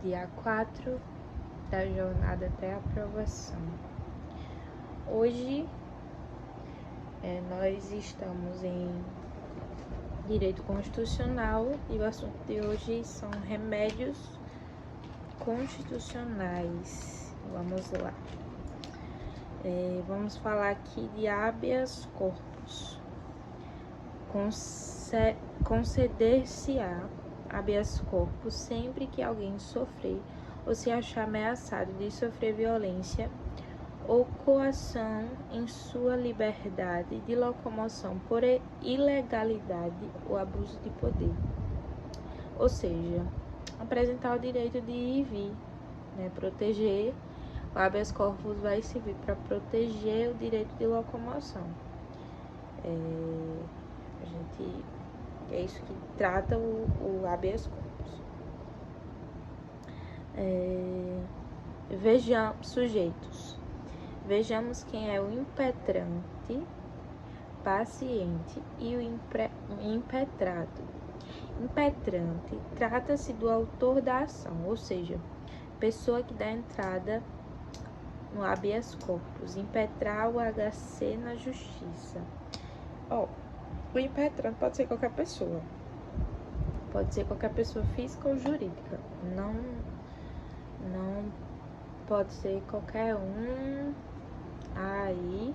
dia 4 da jornada até a aprovação. Hoje nós estamos em Direito Constitucional e o assunto de hoje são remédios constitucionais. Vamos lá. Vamos falar aqui de habeas corpus. Conceder-se-á habeas corpus sempre que alguém sofrer ou se achar ameaçado de sofrer violência ou coação em sua liberdade de locomoção por ilegalidade ou abuso de poder. Ou seja, apresentar o direito de ir e vir, proteger. O habeas corpus vai servir para proteger o direito de locomoção. É isso que trata o habeas corpus. Sujeitos. Vejamos quem é o impetrante, paciente e o impetrado. Impetrante trata-se do autor da ação, ou seja, pessoa que dá entrada no habeas corpus, impetrar o HC na justiça. O impetrante pode ser qualquer pessoa. Pode ser qualquer pessoa física ou jurídica. Não pode ser qualquer um aí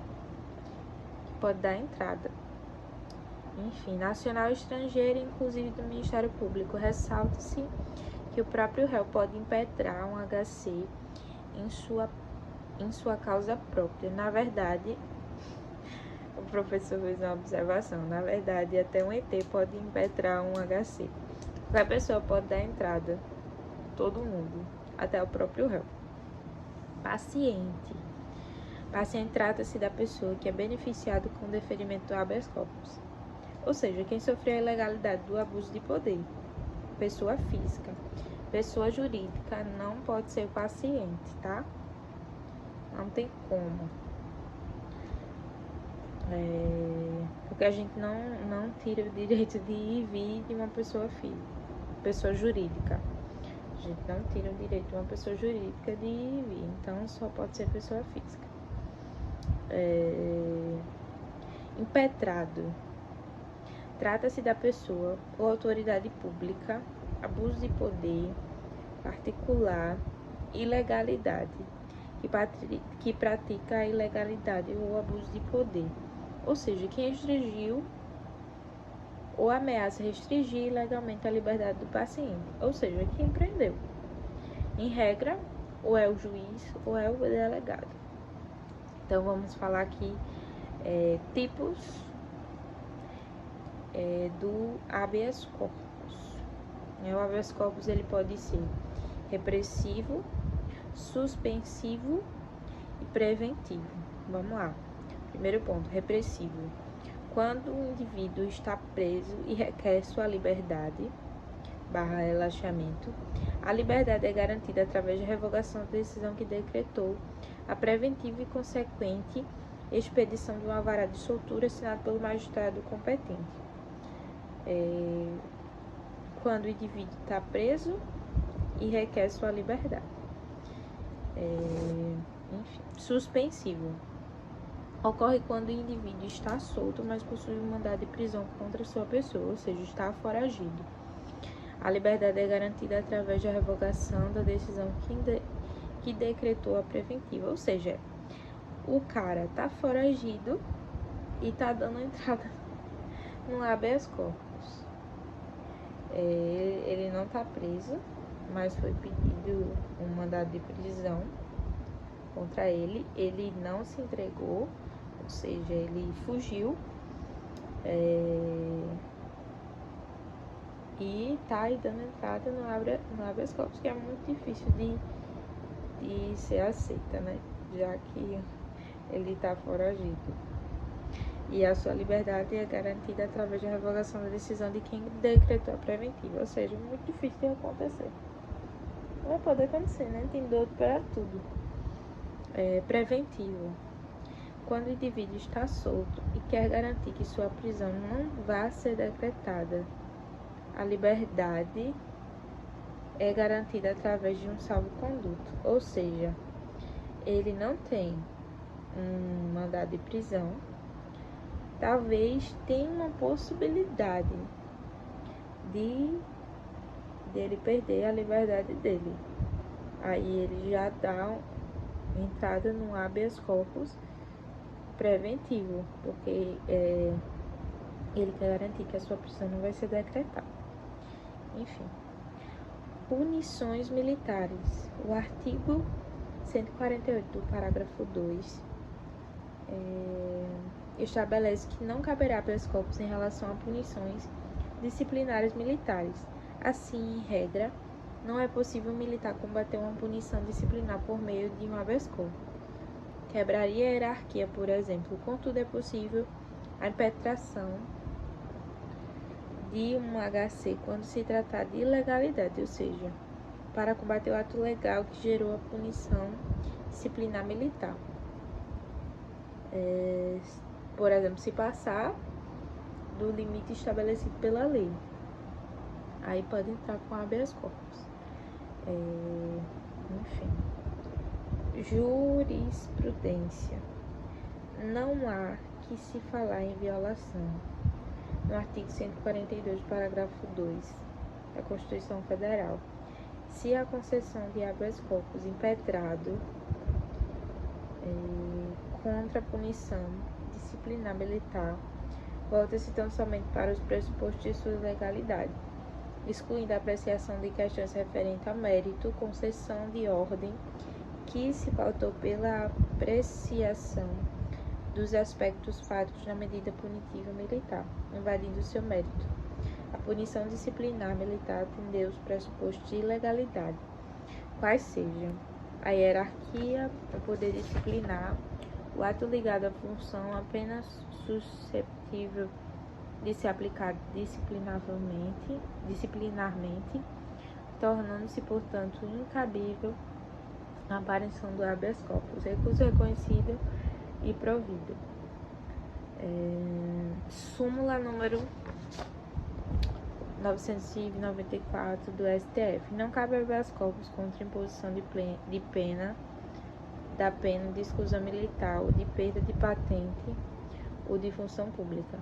que pode dar entrada. Enfim, nacional ou estrangeiro, inclusive do Ministério Público. Ressalta-se que o próprio réu pode impetrar um HC em sua causa própria. Na verdade, o professor fez uma observação. Na verdade, até um ET pode impetrar um HC. Qualquer pessoa pode dar entrada. Todo mundo. Até o próprio réu. Paciente. Paciente trata-se da pessoa que é beneficiada com o deferimento do habeas corpus. Ou seja, quem sofreu a ilegalidade do abuso de poder. Pessoa física. Pessoa jurídica não pode ser paciente, tá? Não tem como. Porque a gente não tira o direito de ir e vir de uma pessoa física, pessoa jurídica. A gente não tira o direito de uma pessoa jurídica de ir e vir, então só pode ser pessoa física. Impetrado. Trata-se da pessoa ou autoridade pública, abuso de poder, particular, ilegalidade, que pratica a ilegalidade ou abuso de poder. Ou seja, quem restringiu ou ameaça restringir ilegalmente a liberdade do paciente. Ou seja, quem prendeu. Em regra, ou é o juiz ou é o delegado. Então, vamos falar aqui tipos do habeas corpus. O habeas corpus ele pode ser repressivo, suspensivo e preventivo. Vamos lá. Primeiro ponto, repressivo. Quando o indivíduo está preso e requer sua liberdade, relaxamento, a liberdade é garantida através da revogação da decisão que decretou a preventiva e consequente expedição de um alvará de soltura assinado pelo magistrado competente. Quando o indivíduo está preso e requer sua liberdade. Suspensivo. Ocorre quando o indivíduo está solto, mas possui um mandado de prisão contra sua pessoa, ou seja, está foragido. A liberdade é garantida através da revogação da decisão que decretou a preventiva, ou seja, o cara está foragido e está dando entrada no habeas corpus. Ele não está preso, mas foi pedido um mandado de prisão contra ele. Ele não se entregou, ou seja, ele fugiu e tá aí dando entrada no habeas corpus, que é muito difícil de ser aceita, né? Já que ele tá foragido. E a sua liberdade é garantida através da revogação da decisão de quem decretou a preventiva, ou seja, muito difícil de acontecer. Não vai poder acontecer, né? Tem dor para tudo. Preventivo. Quando o indivíduo está solto e quer garantir que sua prisão não vá ser decretada, a liberdade é garantida através de um salvo-conduto, ou seja, ele não tem um mandado de prisão, talvez tenha uma possibilidade de dele perder a liberdade dele. Aí ele já dá entrada no habeas corpus preventivo, porque ele quer garantir que a sua prisão não vai ser decretada. Enfim, punições militares. O artigo 148 do parágrafo 2 estabelece que não caberá habeas corpus em relação a punições disciplinares militares. Assim, em regra, não é possível um militar combater uma punição disciplinar por meio de um habeas corpus. Quebraria a hierarquia, por exemplo. Contudo, é possível a impetração de um HC quando se tratar de ilegalidade, ou seja, para combater o ato legal que gerou a punição disciplinar militar. Por exemplo, se passar do limite estabelecido pela lei, aí pode entrar com habeas corpus. Enfim, jurisprudência. Não há que se falar em violação. No artigo 142, parágrafo 2 da Constituição Federal, se a concessão de habeas corpus impetrado contra a punição disciplinar militar volta-se tão somente para os pressupostos de sua legalidade, excluindo a apreciação de questões referentes a mérito, concessão de ordem, que se pautou pela apreciação dos aspectos fáticos na medida punitiva militar, invadindo seu mérito. A punição disciplinar militar atendeu os pressupostos de ilegalidade, quais sejam a hierarquia, o poder disciplinar, o ato ligado à função apenas susceptível de ser aplicado disciplinarmente, tornando-se, portanto, incabível a aparição do habeas corpus, recurso reconhecido e provido. Súmula número 994 do STF. Não cabe habeas corpus contra imposição de pena, da pena de exclusão militar ou de perda de patente ou de função pública.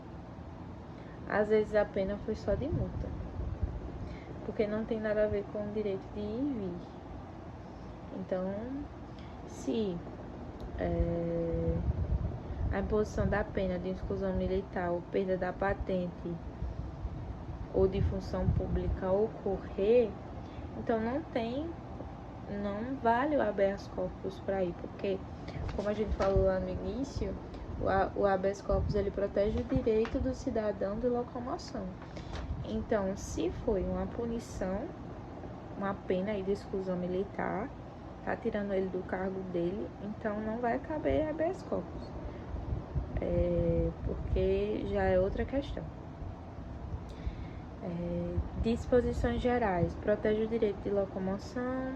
Às vezes a pena foi só de multa, porque não tem nada a ver com o direito de ir e vir. Então, se a imposição da pena de exclusão militar ou perda da patente ou de função pública ocorrer, então não vale o habeas corpus para ir, porque, como a gente falou lá no início, o habeas corpus ele protege o direito do cidadão de locomoção. Então, se foi uma punição, uma pena aí de exclusão militar, tá tirando ele do cargo dele, então não vai caber habeas corpus, porque já é outra questão. Disposições gerais: protege o direito de locomoção,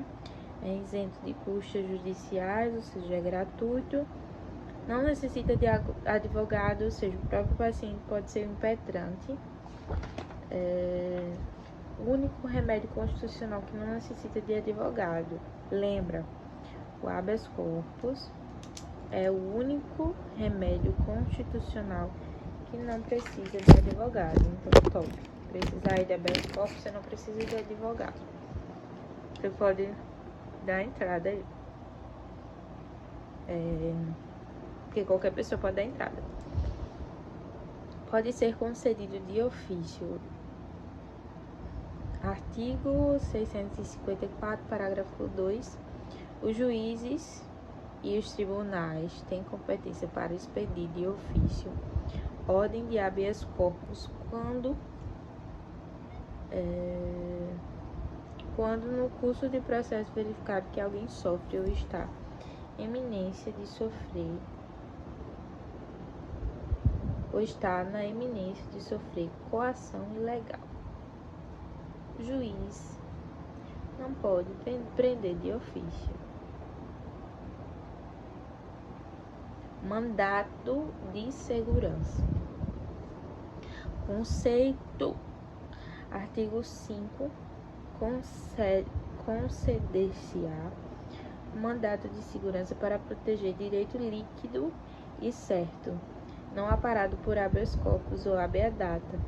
é isento de custos judiciais, ou seja, é gratuito, não necessita de advogado, ou seja, o próprio paciente pode ser um impetrante. O único remédio constitucional que não necessita de advogado. Lembra, o habeas corpus é o único remédio constitucional que não precisa de advogado. Então, top. Precisar ir de habeas corpus, você não precisa de advogado. Você pode dar entrada aí. Porque qualquer pessoa pode dar entrada. Pode ser concedido de ofício. Artigo 654, parágrafo 2. Os juízes e os tribunais têm competência para expedir de ofício ordem de habeas corpus quando no curso de processo verificado que alguém sofre ou está em iminência de sofrer ou está na iminência de sofrer coação ilegal. O juiz não pode prender de ofício. Mandato de segurança. Conceito. Artigo 5 conceder-se-á mandado de segurança para proteger direito líquido e certo, não amparado por habeas corpus ou habeas data,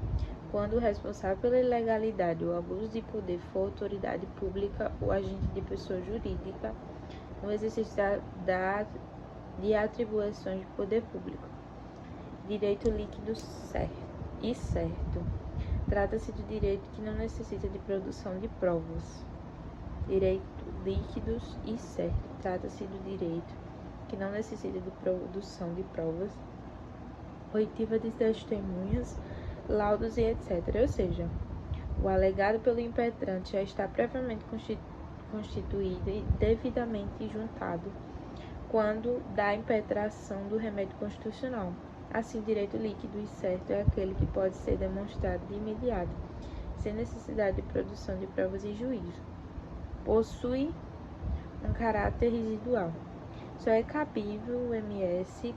quando o responsável pela ilegalidade ou abuso de poder for autoridade pública ou agente de pessoa jurídica no exercício de atribuições de poder público. Direito líquido e certo. Trata-se de direito que não necessita de produção de provas. Direito líquidos e certo. Trata-se do direito que não necessita de produção de provas, oitiva de testemunhas, laudos e etc. Ou seja, o alegado pelo impetrante já está previamente constituído e devidamente juntado quando da impetração do remédio constitucional. Assim, direito líquido e certo é aquele que pode ser demonstrado de imediato, sem necessidade de produção de provas em juízo. Possui um caráter residual. Só é cabível o MS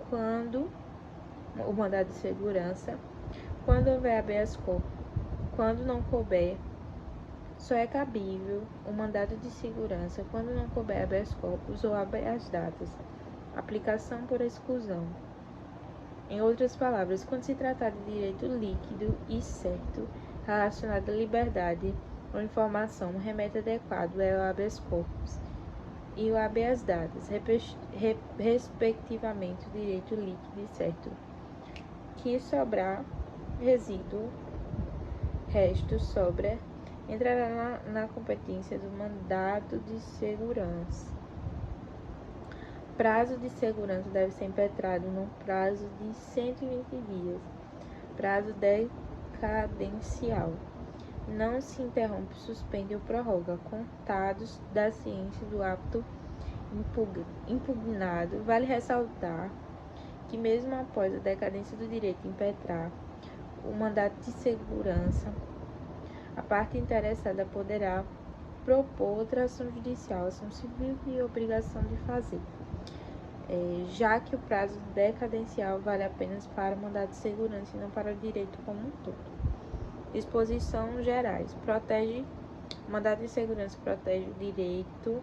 quando o mandado de segurança, quando houver habeas corpus. Quando não couber, só é cabível o mandado de segurança quando não couber habeas corpus ou habeas datas. Aplicação por exclusão. Em outras palavras, quando se tratar de direito líquido e certo relacionado à liberdade ou informação, o remédio adequado é o habeas corpus e o habeas datas, respectivamente, o direito líquido e certo. Que sobrar resto sobra, entrará na competência do mandado de segurança. Prazo de segurança deve ser impetrado no prazo de 120 dias. Prazo decadencial. Não se interrompe, suspende ou prorroga, contados da ciência do ato impugnado. Vale ressaltar que mesmo após a decadência do direito de impetrar o mandato de segurança, a parte interessada poderá propor outra ação judicial, ação civil e obrigação de fazer, já que o prazo decadencial vale apenas para o mandado de segurança e não para o direito como um todo. Disposições gerais. O mandado de segurança protege o direito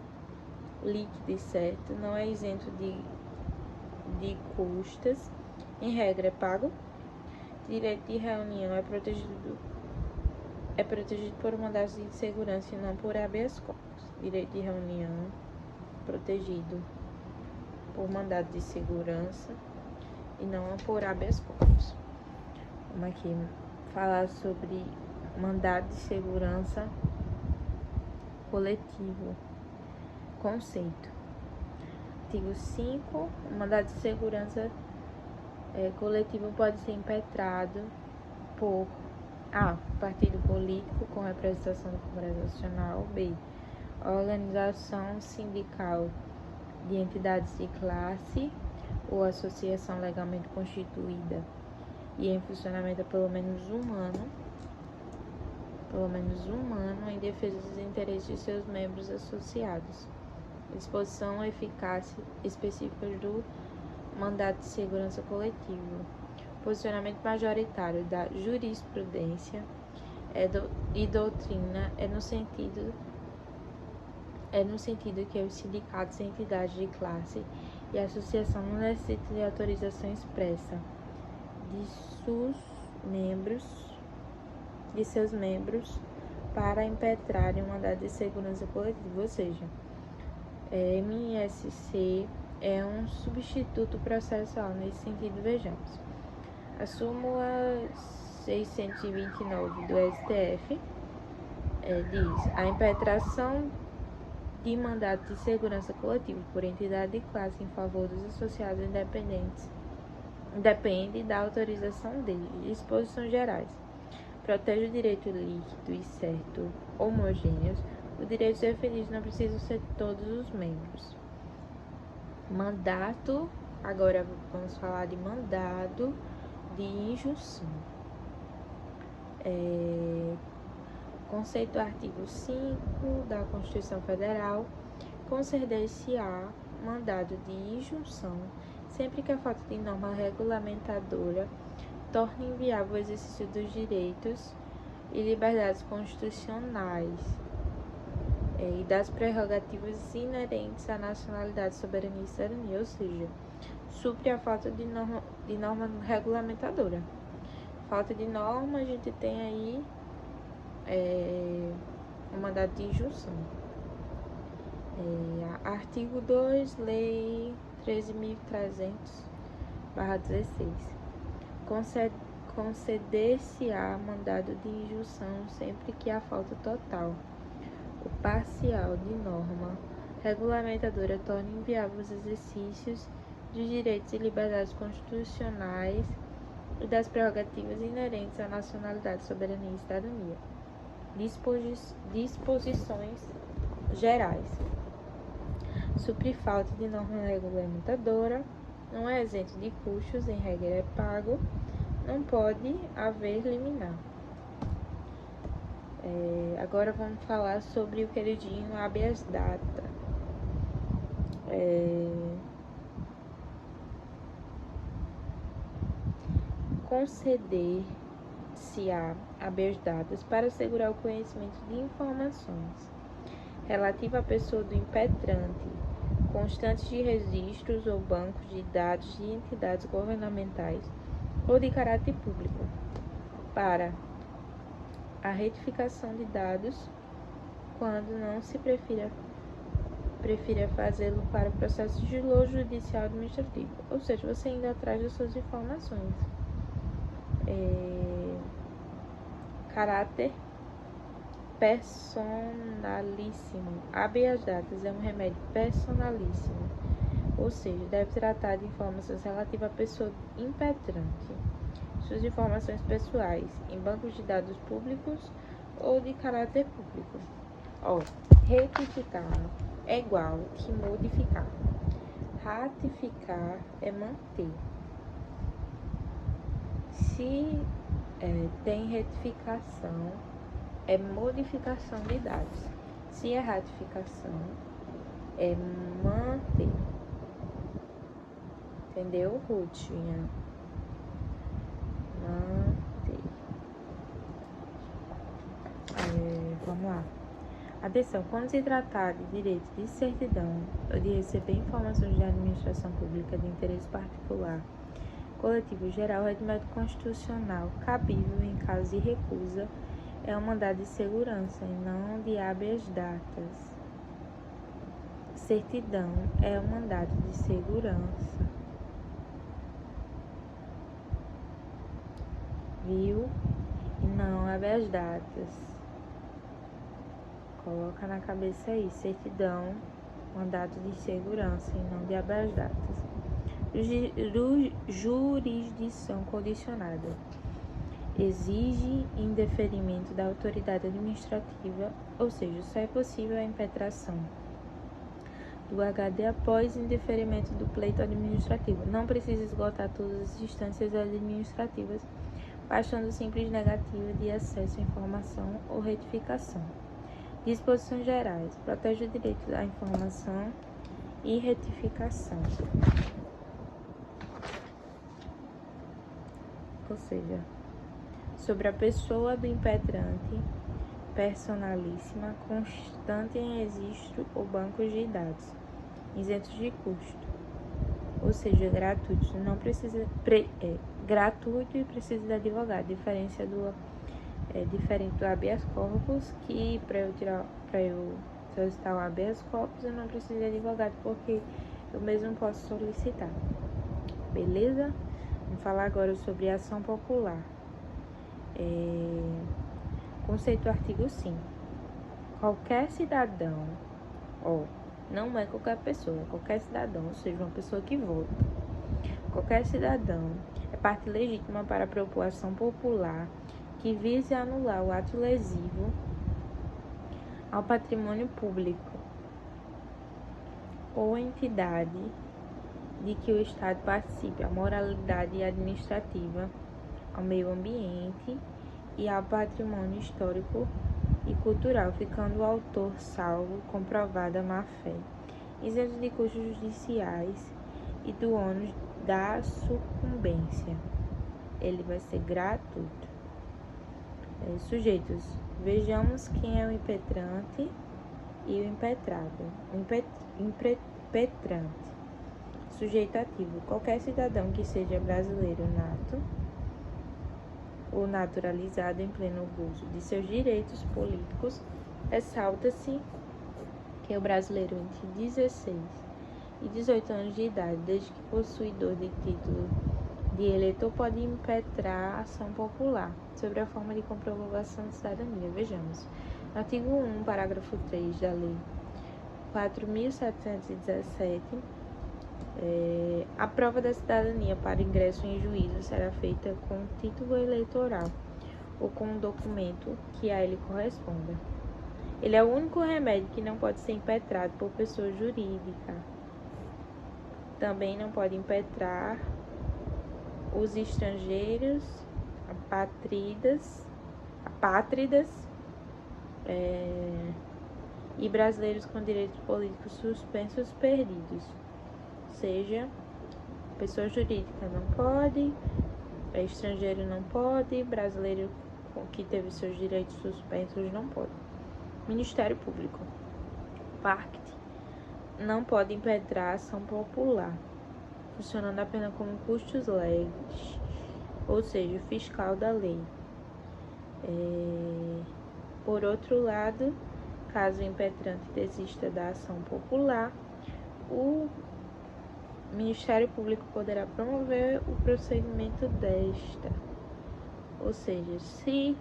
líquido e certo, não é isento de custas, em regra é pago. Direito de reunião é protegido por um mandado de segurança e não por habeas corpus. Direito de reunião protegido por mandado de segurança e não por habeas corpus. Vamos aqui falar sobre mandado de segurança coletivo. Conceito. Artigo 5. O mandado de segurança coletivo pode ser impetrado por A. Partido político com representação no Congresso Nacional. B. Organização sindical de entidades de classe ou associação legalmente constituída e em funcionamento há pelo menos um ano em defesa dos interesses de seus membros associados. Disposição eficácia específicas do mandato de segurança coletivo. Posicionamento majoritário da jurisprudência e doutrina é no sentido que os sindicatos e entidades de classe e associação não necessitam de autorização expressa de seus membros para impetrarem um mandado de segurança coletivo, ou seja, MSC é um substituto processual. Nesse sentido, vejamos. A súmula 629 do STF diz: a impetração de mandato de segurança coletivo por entidade de classe em favor dos associados independentes depende da autorização deles. Disposições gerais. Protege o direito líquido e certo homogêneos. Os direitos definidos não precisam ser todos os membros. Mandato. Agora vamos falar de mandado de injunção. Conceito do artigo 5 da Constituição Federal. Conceder-se-á mandado de injunção sempre que a falta de norma regulamentadora torne inviável o exercício dos direitos e liberdades constitucionais e das prerrogativas inerentes à nacionalidade, soberania e cidadania, ou seja, supre a falta de norma regulamentadora. Falta de norma, a gente tem aí o mandado de injunção. Artigo 2, Lei 13.300/16. Conceder-se-á mandado de injunção sempre que a falta total ou parcial de norma regulamentadora torne inviável os exercícios de direitos e liberdades constitucionais e das prerrogativas inerentes à nacionalidade, soberania e cidadania. Disposições gerais. Supre falta de norma regulamentadora, não é isento de custos, em regra é pago, não pode haver liminar. Agora vamos falar sobre o queridinho habeas data. Conceder-se-á habeas datas para assegurar o conhecimento de informações relativa à pessoa do impetrante, constantes de registros ou bancos de dados de entidades governamentais ou de caráter público, para a retificação de dados, quando não se prefira fazê-lo para processo sigiloso judicial administrativo, ou seja, você indo atrás das suas informações. Caráter personalíssimo. Habeas datas é um remédio personalíssimo, ou seja, deve tratar de informações relativas à pessoa impetrante, suas informações pessoais, em bancos de dados públicos ou de caráter público. Retificar é igual que modificar. Ratificar é manter. Se tem retificação, é modificação de dados. Se é ratificação, é manter. Entendeu, Rutinha? Manter. Vamos lá. Atenção, quando se tratar de direito de certidão ou de receber informações da administração pública de interesse particular, coletivo geral, o remédio constitucional cabível em caso de recusa é um mandado de segurança e não de habeas datas. Certidão é um mandado de segurança. Viu? E não habeas datas. Coloca na cabeça aí, certidão, mandado de segurança e não de habeas datas. Jurisdição condicionada. Exige indeferimento da autoridade administrativa, ou seja, só é possível a impetração do HD após indeferimento do pleito administrativo. Não precisa esgotar todas as instâncias administrativas, bastando simples negativa de acesso à informação ou retificação. Disposições gerais. Protege o direito à informação e retificação. Ou seja, sobre a pessoa do impetrante, personalíssima, constante em registro ou bancos de dados, isentos de custo, ou seja, gratuitos, não precisa gratuito e precisa de advogado, diferente do habeas corpus, que para eu solicitar o habeas corpus eu não preciso de advogado, porque eu mesmo posso solicitar. Beleza? Vamos falar agora sobre a ação popular. Conceito do artigo 5. Qualquer cidadão, não é qualquer pessoa, é qualquer cidadão, ou seja, uma pessoa que vota. Qualquer cidadão é parte legítima para propor ação popular que vise anular o ato lesivo ao patrimônio público ou entidade de que o Estado participe, à moralidade administrativa, ao meio ambiente e ao patrimônio histórico e cultural, ficando o autor salvo comprovada má-fé, isento de custos judiciais e do ônus da sucumbência. Ele vai ser gratuito. Sujeitos. Vejamos quem é o impetrante e o impetrado. Impetrante. Sujeito ativo. Qualquer cidadão que seja brasileiro nato ou naturalizado em pleno gozo de seus direitos políticos, ressalta-se que o brasileiro entre 16 e 18 anos de idade, desde que possuidor de título de eleitor, pode impetrar ação popular sobre a forma de comprovação de cidadania. Vejamos. No artigo 1, parágrafo 3 da Lei 4.717, a prova da cidadania para ingresso em juízo será feita com o título eleitoral ou com um documento que a ele corresponda. Ele é o único remédio que não pode ser impetrado por pessoa jurídica. Também não pode impetrar os estrangeiros, apátridas e brasileiros com direitos políticos suspensos perdidos. Ou seja, pessoa jurídica não pode, estrangeiro não pode, brasileiro que teve seus direitos suspensos não pode. Ministério Público. PACT não pode impetrar ação popular, funcionando apenas como custos legis, ou seja, fiscal da lei. Por outro lado, caso o impetrante desista da ação popular, o Ministério Público poderá promover o procedimento desta. Ou seja, se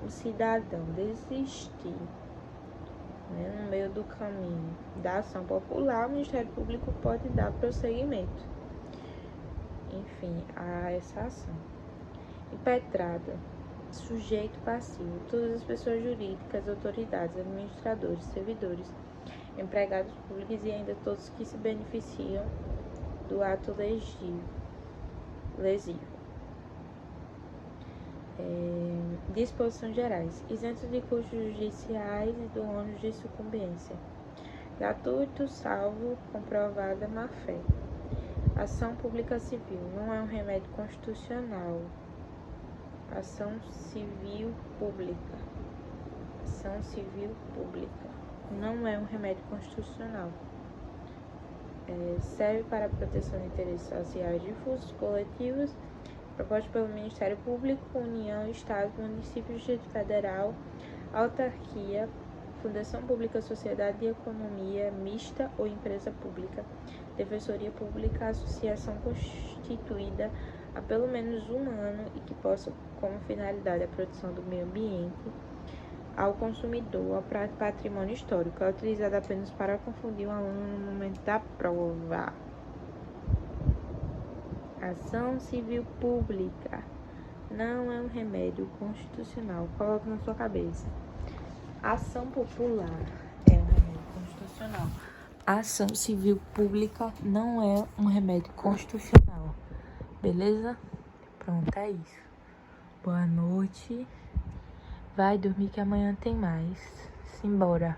o cidadão desistir, no meio do caminho da ação popular, o Ministério Público pode dar prosseguimento, enfim, a essa ação. Impetrada. Sujeito passivo. Todas as pessoas jurídicas, autoridades, administradores, servidores, empregados públicos e ainda todos que se beneficiam do ato lesivo. Disposições gerais. Isentos de custos judiciais e do ônus de sucumbência. Gratuito, salvo comprovada má-fé. Ação pública civil. Não é um remédio constitucional. Ação civil pública. Ação civil pública. Não é um remédio constitucional. Serve para a proteção de interesses sociais difusos, coletivos, proposto pelo Ministério Público, União, Estado, Município, Distrito Federal, autarquia, Fundação Pública, Sociedade de Economia Mista ou Empresa Pública, Defensoria Pública, associação constituída há pelo menos um ano e que possa como finalidade a proteção do meio ambiente, ao consumidor, ao patrimônio histórico. É utilizado apenas para confundir um aluno no momento da prova. Ação civil pública não é um remédio constitucional. Coloque na sua cabeça. Ação popular é um remédio constitucional. Ação civil pública não é um remédio constitucional. Beleza? Pronto, é isso. Boa noite. Vai dormir que amanhã tem mais. Simbora.